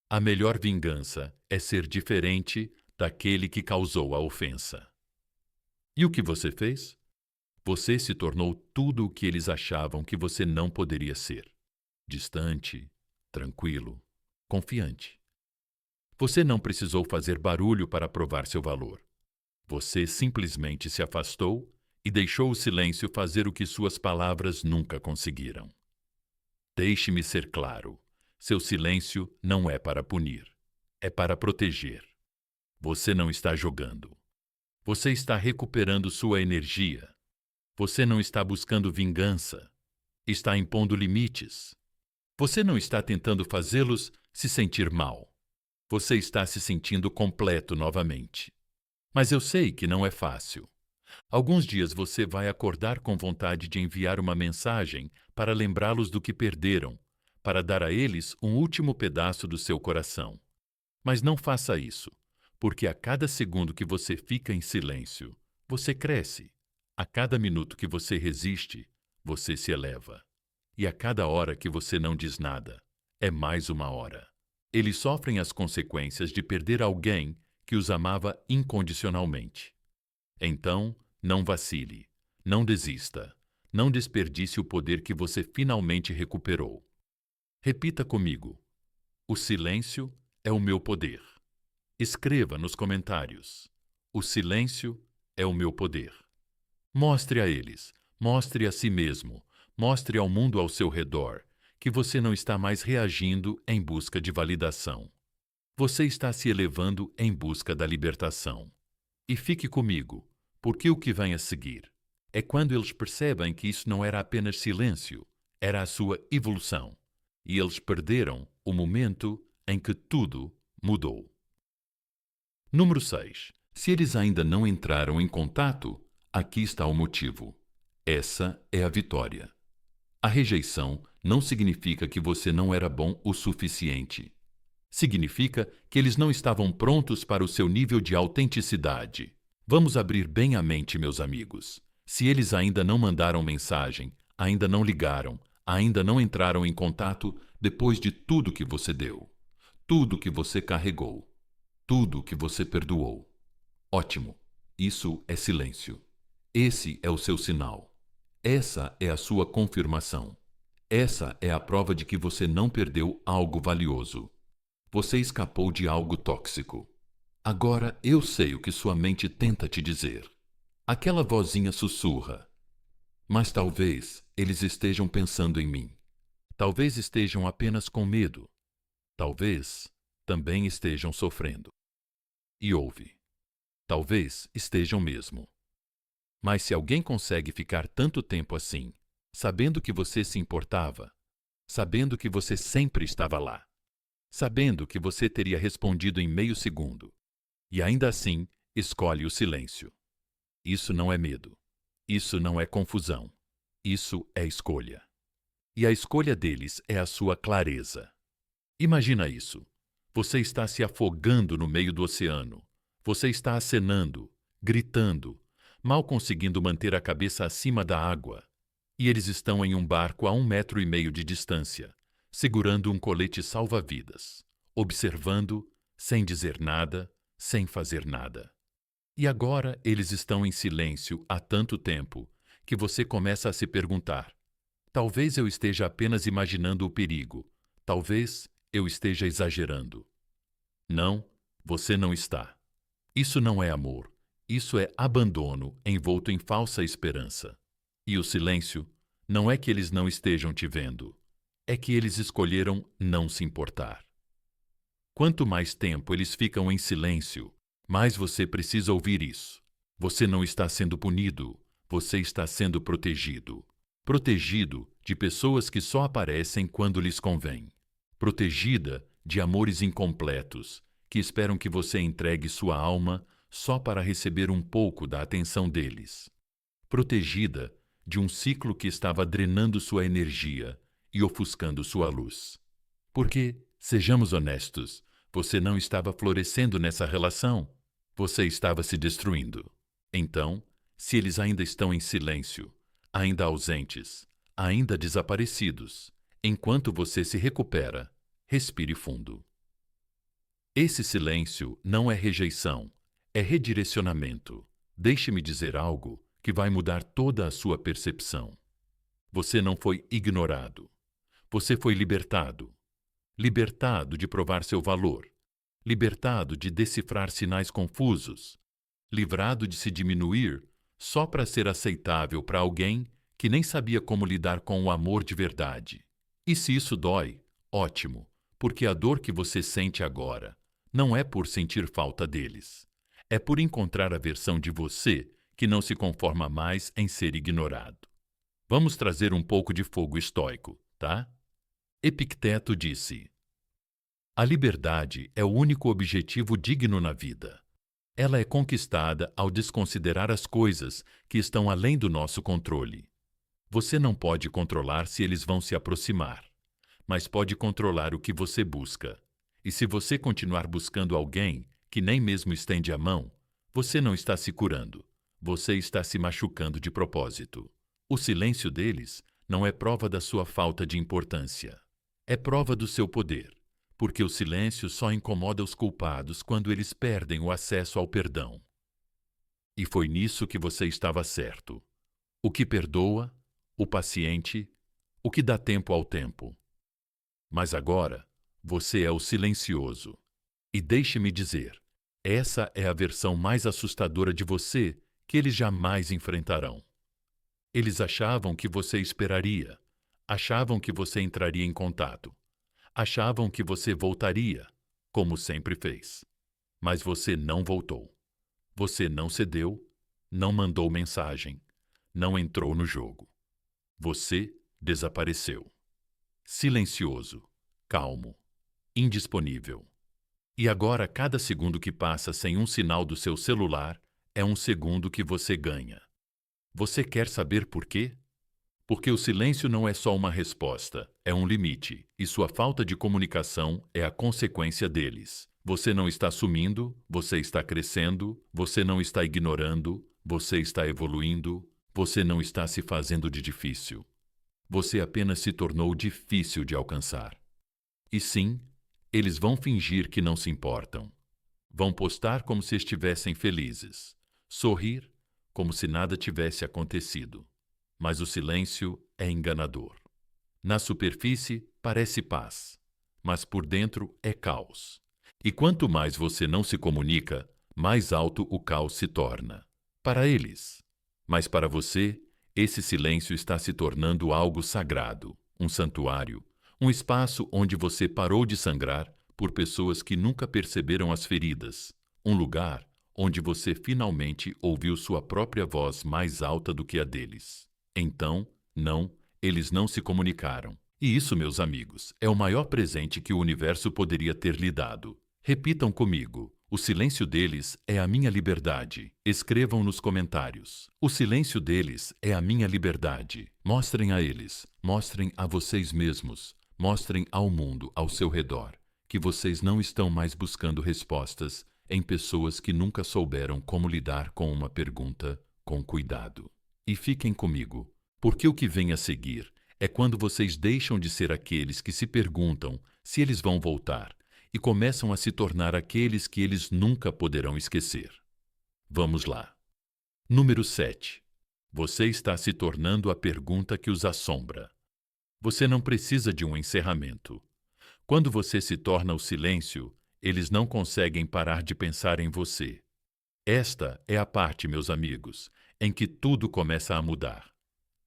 a melhor vingança é ser diferente daquele que causou a ofensa. E o que você fez? Você se tornou tudo o que eles achavam que você não poderia ser. Distante, tranquilo, confiante. Você não precisou fazer barulho para provar seu valor. Você simplesmente se afastou e deixou o silêncio fazer o que suas palavras nunca conseguiram. Deixe-me ser claro. Seu silêncio não é para punir. É para proteger. Você não está jogando. Você está recuperando sua energia. Você não está buscando vingança. Está impondo limites. Você não está tentando fazê-los se sentir mal. Você está se sentindo completo novamente. Mas eu sei que não é fácil. Alguns dias você vai acordar com vontade de enviar uma mensagem para lembrá-los do que perderam, para dar a eles um último pedaço do seu coração. Mas não faça isso, porque a cada segundo que você fica em silêncio, você cresce. A cada minuto que você resiste, você se eleva. E a cada hora que você não diz nada, é mais uma hora. Eles sofrem as consequências de perder alguém que os amava incondicionalmente. Então, não vacile, não desista, não desperdice o poder que você finalmente recuperou. Repita comigo: o silêncio é o meu poder. Escreva nos comentários: o silêncio é o meu poder. Mostre a eles, mostre a si mesmo, mostre ao mundo ao seu redor que você não está mais reagindo em busca de validação. Você está se elevando em busca da libertação. E fique comigo, porque o que vem a seguir é quando eles percebem que isso não era apenas silêncio, era a sua evolução. E eles perderam o momento em que tudo mudou. Número 6. Se eles ainda não entraram em contato, aqui está o motivo. Essa é a vitória. A rejeição não significa que você não era bom o suficiente. Significa que eles não estavam prontos para o seu nível de autenticidade. Vamos abrir bem a mente, meus amigos. Se eles ainda não mandaram mensagem, ainda não ligaram, ainda não entraram em contato depois de tudo que você deu, tudo que você carregou, tudo que você perdoou. Ótimo. Isso é silêncio. Esse é o seu sinal. Essa é a sua confirmação. Essa é a prova de que você não perdeu algo valioso. Você escapou de algo tóxico. Agora eu sei o que sua mente tenta te dizer. Aquela vozinha sussurra. Mas talvez eles estejam pensando em mim. Talvez estejam apenas com medo. Talvez também estejam sofrendo. E ouve. Talvez estejam mesmo. Mas se alguém consegue ficar tanto tempo assim, sabendo que você se importava, sabendo que você sempre estava lá, sabendo que você teria respondido em meio segundo, e ainda assim escolhe o silêncio. Isso não é medo. Isso não é confusão. Isso é escolha. E a escolha deles é a sua clareza. Imagina isso. Você está se afogando no meio do oceano. Você está acenando, gritando, mal conseguindo manter a cabeça acima da água. E eles estão em um barco a 1,5 metros de distância, segurando um colete salva-vidas, observando, sem dizer nada, sem fazer nada. E agora eles estão em silêncio há tanto tempo que você começa a se perguntar: talvez eu esteja apenas imaginando o perigo, talvez eu esteja exagerando. Não, você não está. Isso não é amor, isso é abandono envolto em falsa esperança. E o silêncio não é que eles não estejam te vendo, é que eles escolheram não se importar. Quanto mais tempo eles ficam em silêncio, mais você precisa ouvir isso. Você não está sendo punido, você está sendo protegido. Protegido de pessoas que só aparecem quando lhes convém. Protegida de amores incompletos, que esperam que você entregue sua alma só para receber um pouco da atenção deles. Protegida de um ciclo que estava drenando sua energia e ofuscando sua luz. Porque, sejamos honestos, você não estava florescendo nessa relação, você estava se destruindo. Então, se eles ainda estão em silêncio, ainda ausentes, ainda desaparecidos, enquanto você se recupera, respire fundo. Esse silêncio não é rejeição, é redirecionamento. Deixe-me dizer algo que vai mudar toda a sua percepção. Você não foi ignorado. Você foi libertado. Libertado de provar seu valor. Libertado de decifrar sinais confusos. Livrado de se diminuir só para ser aceitável para alguém que nem sabia como lidar com o amor de verdade. E se isso dói, ótimo, porque a dor que você sente agora não é por sentir falta deles. É por encontrar a versão de você que não se conforma mais em ser ignorado. Vamos trazer um pouco de fogo estoico, tá? Epicteto disse: a liberdade é o único objetivo digno na vida. Ela é conquistada ao desconsiderar as coisas que estão além do nosso controle. Você não pode controlar se eles vão se aproximar, mas pode controlar o que você busca. E se você continuar buscando alguém que nem mesmo estende a mão, você não está se curando, você está se machucando de propósito. O silêncio deles não é prova da sua falta de importância, é prova do seu poder. Porque o silêncio só incomoda os culpados quando eles perdem o acesso ao perdão. E foi nisso que você estava certo. O que perdoa, o paciente, o que dá tempo ao tempo. Mas agora, você é o silencioso. E deixe-me dizer, essa é a versão mais assustadora de você que eles jamais enfrentarão. Eles achavam que você esperaria, achavam que você entraria em contato. Achavam que você voltaria, como sempre fez. Mas você não voltou. Você não cedeu, não mandou mensagem, não entrou no jogo. Você desapareceu. Silencioso, calmo, indisponível. E agora, cada segundo que passa sem um sinal do seu celular é um segundo que você ganha. Você quer saber por quê? Porque o silêncio não é só uma resposta, é um limite, e sua falta de comunicação é a consequência deles. Você não está sumindo, você está crescendo, você não está ignorando, você está evoluindo, você não está se fazendo de difícil. Você apenas se tornou difícil de alcançar. E sim, eles vão fingir que não se importam. Vão postar como se estivessem felizes, sorrir como se nada tivesse acontecido. Mas o silêncio é enganador. Na superfície parece paz, mas por dentro é caos. E quanto mais você não se comunica, mais alto o caos se torna. Para eles. Mas para você, esse silêncio está se tornando algo sagrado, um santuário, um espaço onde você parou de sangrar por pessoas que nunca perceberam as feridas, um lugar onde você finalmente ouviu sua própria voz mais alta do que a deles. Então, não, eles não se comunicaram. E isso, meus amigos, é o maior presente que o universo poderia ter lhe dado. Repitam comigo. O silêncio deles é a minha liberdade. Escrevam nos comentários. O silêncio deles é a minha liberdade. Mostrem a eles, mostrem a vocês mesmos, mostrem ao mundo ao seu redor que vocês não estão mais buscando respostas em pessoas que nunca souberam como lidar com uma pergunta com cuidado. E fiquem comigo, porque o que vem a seguir é quando vocês deixam de ser aqueles que se perguntam se eles vão voltar e começam a se tornar aqueles que eles nunca poderão esquecer. Vamos lá. Número 7. Você está se tornando a pergunta que os assombra. Você não precisa de um encerramento. Quando você se torna o silêncio, eles não conseguem parar de pensar em você. Esta é a parte, meus amigos, em que tudo começa a mudar.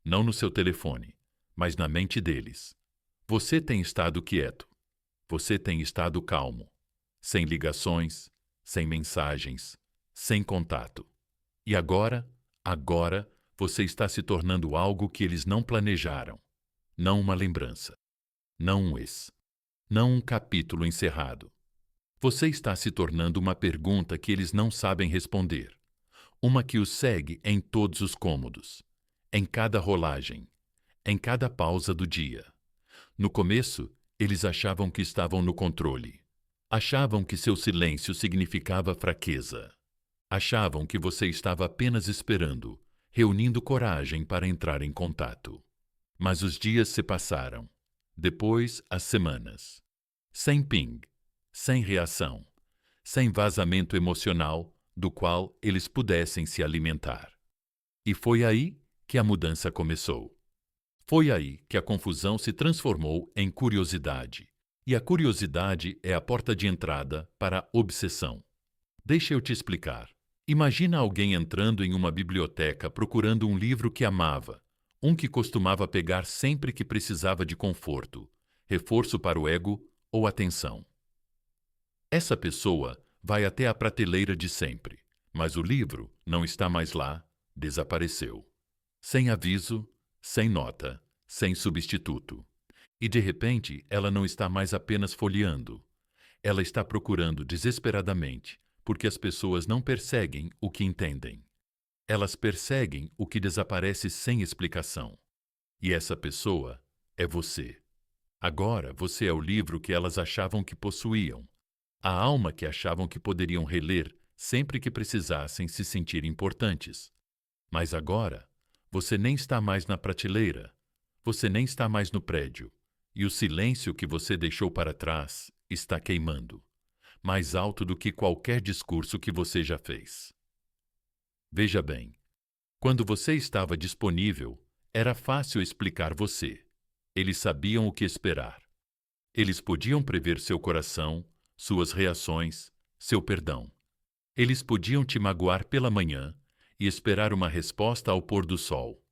Não no seu telefone, mas na mente deles. Você tem estado quieto. Você tem estado calmo. Sem ligações, sem mensagens, sem contato. E agora, você está se tornando algo que eles não planejaram. Não uma lembrança. Não um ex. Não um capítulo encerrado. Você está se tornando uma pergunta que eles não sabem responder. Uma que os segue em todos os cômodos, em cada rolagem, em cada pausa do dia. No começo, eles achavam que estavam no controle. Achavam que seu silêncio significava fraqueza. Achavam que você estava apenas esperando, reunindo coragem para entrar em contato. Mas os dias se passaram. Depois, as semanas. Sem ping, sem reação, sem vazamento emocional do qual eles pudessem se alimentar. E foi aí que a mudança começou. Foi aí que a confusão se transformou em curiosidade. E a curiosidade é a porta de entrada para a obsessão. Deixa eu te explicar. Imagina alguém entrando em uma biblioteca procurando um livro que amava, um que costumava pegar sempre que precisava de conforto, reforço para o ego ou atenção. Essa pessoa vai até a prateleira de sempre, mas o livro não está mais lá, desapareceu. Sem aviso, sem nota, sem substituto. E de repente ela não está mais apenas folheando. Ela está procurando desesperadamente, porque as pessoas não perseguem o que entendem. Elas perseguem o que desaparece sem explicação. E essa pessoa é você. Agora você é o livro que elas achavam que possuíam, a alma que achavam que poderiam reler sempre que precisassem se sentir importantes. Mas agora, você nem está mais na prateleira, você nem está mais no prédio, e o silêncio que você deixou para trás está queimando, mais alto do que qualquer discurso que você já fez. Veja bem, quando você estava disponível, era fácil explicar você. Eles sabiam o que esperar. Eles podiam prever seu coração, suas reações, seu perdão. Eles podiam te magoar pela manhã e esperar uma resposta ao pôr do sol.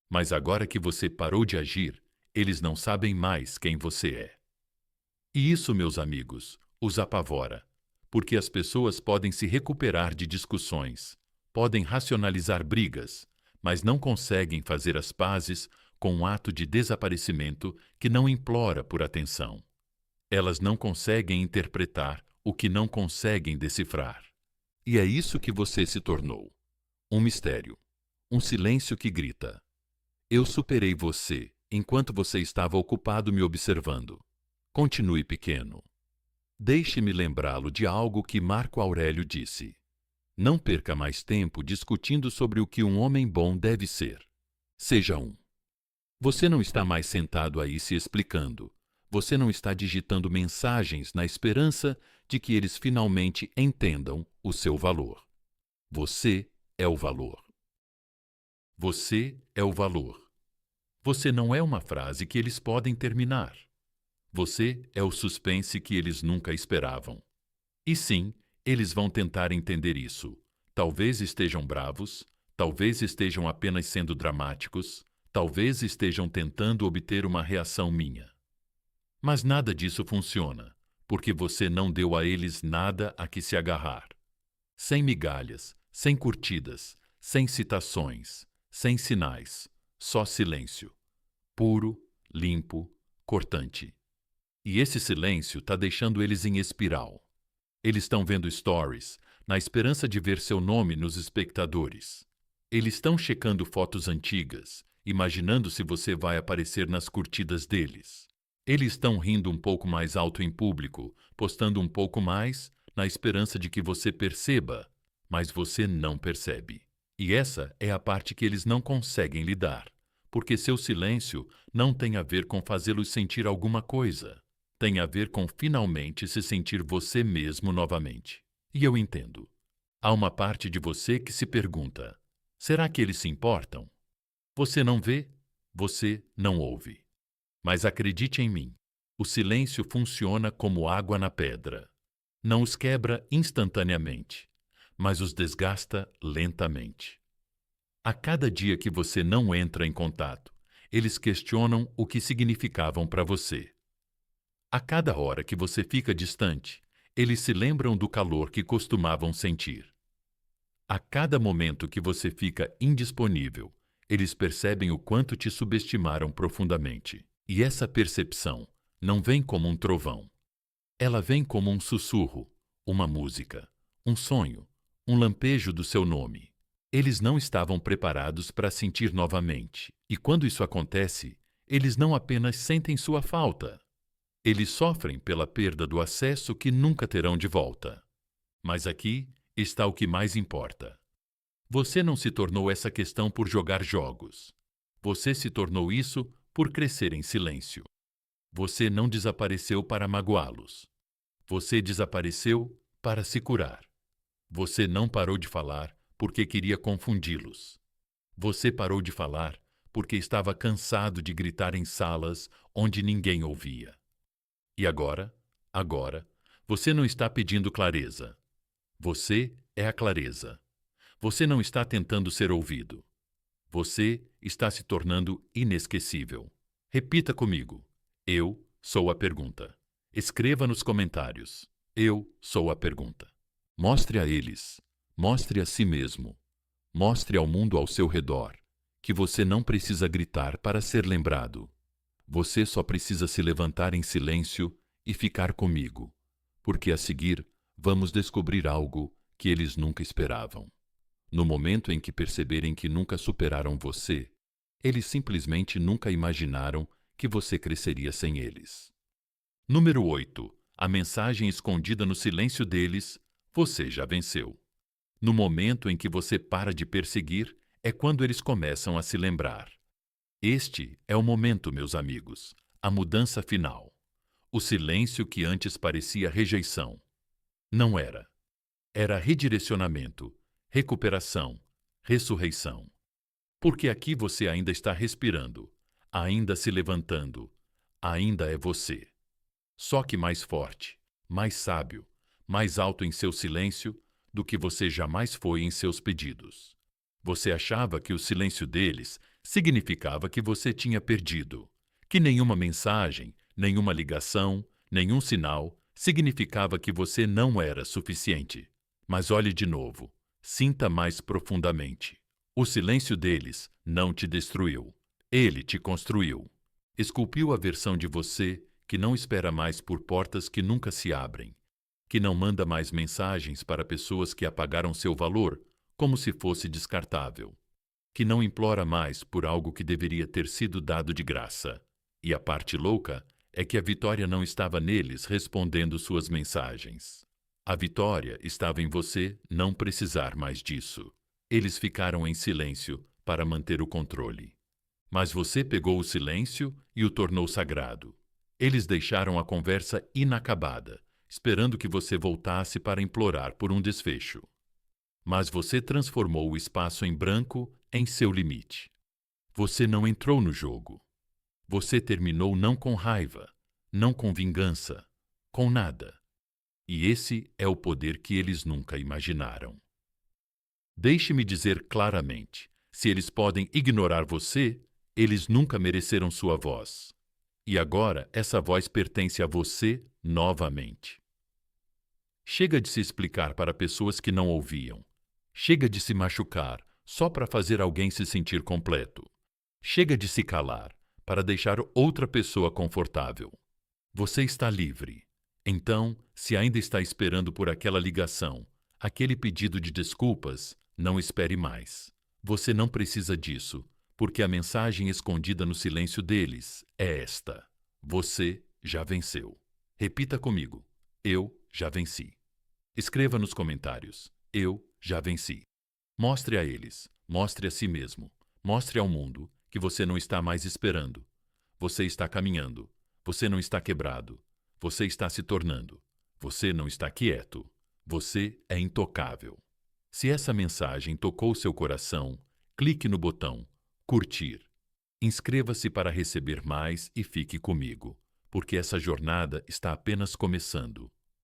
Mas agora que você parou de agir, eles não sabem mais quem você é. E isso, meus amigos, os apavora, porque as pessoas podem se recuperar de discussões, podem racionalizar brigas, mas não conseguem fazer as pazes com um ato de desaparecimento que não implora por atenção. Elas não conseguem interpretar o que não conseguem decifrar. E é isso que você se tornou. Um mistério. Um silêncio que grita. Eu superei você enquanto você estava ocupado me observando. Continue pequeno. Deixe-me lembrá-lo de algo que Marco Aurélio disse. Não perca mais tempo discutindo sobre o que um homem bom deve ser. Seja um. Você não está mais sentado aí se explicando. Você não está digitando mensagens na esperança de que eles finalmente entendam o seu valor. Você é o valor. Você é o valor. Você não é uma frase que eles podem terminar. Você é o suspense que eles nunca esperavam. E sim, eles vão tentar entender isso. Talvez estejam bravos, talvez estejam apenas sendo dramáticos, talvez estejam tentando obter uma reação minha. Mas nada disso funciona, porque você não deu a eles nada a que se agarrar. Sem migalhas, sem curtidas, sem citações, sem sinais, só silêncio. Puro, limpo, cortante. E esse silêncio está deixando eles em espiral. Eles estão vendo stories, na esperança de ver seu nome nos espectadores. Eles estão checando fotos antigas, imaginando se você vai aparecer nas curtidas deles. Eles estão rindo um pouco mais alto em público, postando um pouco mais, na esperança de que você perceba, mas você não percebe. E essa é a parte que eles não conseguem lidar, porque seu silêncio não tem a ver com fazê-los sentir alguma coisa. Tem a ver com finalmente se sentir você mesmo novamente. E eu entendo. Há uma parte de você que se pergunta: será que eles se importam? Você não vê, você não ouve. Mas acredite em mim, o silêncio funciona como água na pedra. Não os quebra instantaneamente, mas os desgasta lentamente. A cada dia que você não entra em contato, eles questionam o que significavam para você. A cada hora que você fica distante, eles se lembram do calor que costumavam sentir. A cada momento que você fica indisponível, eles percebem o quanto te subestimaram profundamente. E essa percepção não vem como um trovão. Ela vem como um sussurro, uma música, um sonho, um lampejo do seu nome. Eles não estavam preparados para sentir novamente. E quando isso acontece, eles não apenas sentem sua falta. Eles sofrem pela perda do acesso que nunca terão de volta. Mas aqui está o que mais importa. Você não se tornou essa questão por jogar jogos. Você se tornou isso por crescer em silêncio. Você não desapareceu para magoá-los. Você desapareceu para se curar. Você não parou de falar porque queria confundi-los. Você parou de falar porque estava cansado de gritar em salas onde ninguém ouvia. E agora, você não está pedindo clareza. Você é a clareza. Você não está tentando ser ouvido. Você está se tornando inesquecível. Repita comigo. Eu sou a pergunta. Escreva nos comentários. Eu sou a pergunta. Mostre a eles, mostre a si mesmo, mostre ao mundo ao seu redor que você não precisa gritar para ser lembrado. Você só precisa se levantar em silêncio e ficar comigo, porque a seguir vamos descobrir algo que eles nunca esperavam. No momento em que perceberem que nunca superaram você, eles simplesmente nunca imaginaram que você cresceria sem eles. Número 8. A mensagem escondida no silêncio deles: você já venceu. No momento em que você para de perseguir, é quando eles começam a se lembrar. Este é o momento, meus amigos, a mudança final. O silêncio que antes parecia rejeição. Não era. Era redirecionamento, recuperação, ressurreição. Porque aqui você ainda está respirando, ainda se levantando, ainda é você. Só que mais forte, mais sábio, mais alto em seu silêncio do que você jamais foi em seus pedidos. Você achava que o silêncio deles significava que você tinha perdido, que nenhuma mensagem, nenhuma ligação, nenhum sinal significava que você não era suficiente. Mas olhe de novo, sinta mais profundamente. O silêncio deles não te destruiu, ele te construiu. Esculpiu a versão de você que não espera mais por portas que nunca se abrem, que não manda mais mensagens para pessoas que apagaram seu valor como se fosse descartável. que não implora mais por algo que deveria ter sido dado de graça. E a parte louca é que a vitória não estava neles respondendo suas mensagens. A vitória estava em você não precisar mais disso. Eles ficaram em silêncio para manter o controle. Mas você pegou o silêncio e o tornou sagrado. Eles deixaram a conversa inacabada, esperando que você voltasse para implorar por um desfecho. Mas você transformou o espaço em branco em seu limite. Você não entrou no jogo. Você terminou não com raiva, não com vingança, com nada. E esse é o poder que eles nunca imaginaram. Deixe-me dizer claramente: se eles podem ignorar você, eles nunca mereceram sua voz. E agora essa voz pertence a você novamente. Chega de se explicar para pessoas que não ouviam. Chega de se machucar só para fazer alguém se sentir completo. Chega de se calar para deixar outra pessoa confortável. Você está livre. Então, se ainda está esperando por aquela ligação, aquele pedido de desculpas, não espere mais. Você não precisa disso, porque a mensagem escondida no silêncio deles é esta: você já venceu. Repita comigo: eu já venci. Escreva nos comentários: eu já venci. Mostre a eles, mostre a si mesmo, mostre ao mundo que você não está mais esperando. Você está caminhando. Você não está quebrado. Você está se tornando. Você não está quieto. Você é intocável. Se essa mensagem tocou seu coração, clique no botão curtir. Inscreva-se para receber mais e fique comigo, porque essa jornada está apenas começando.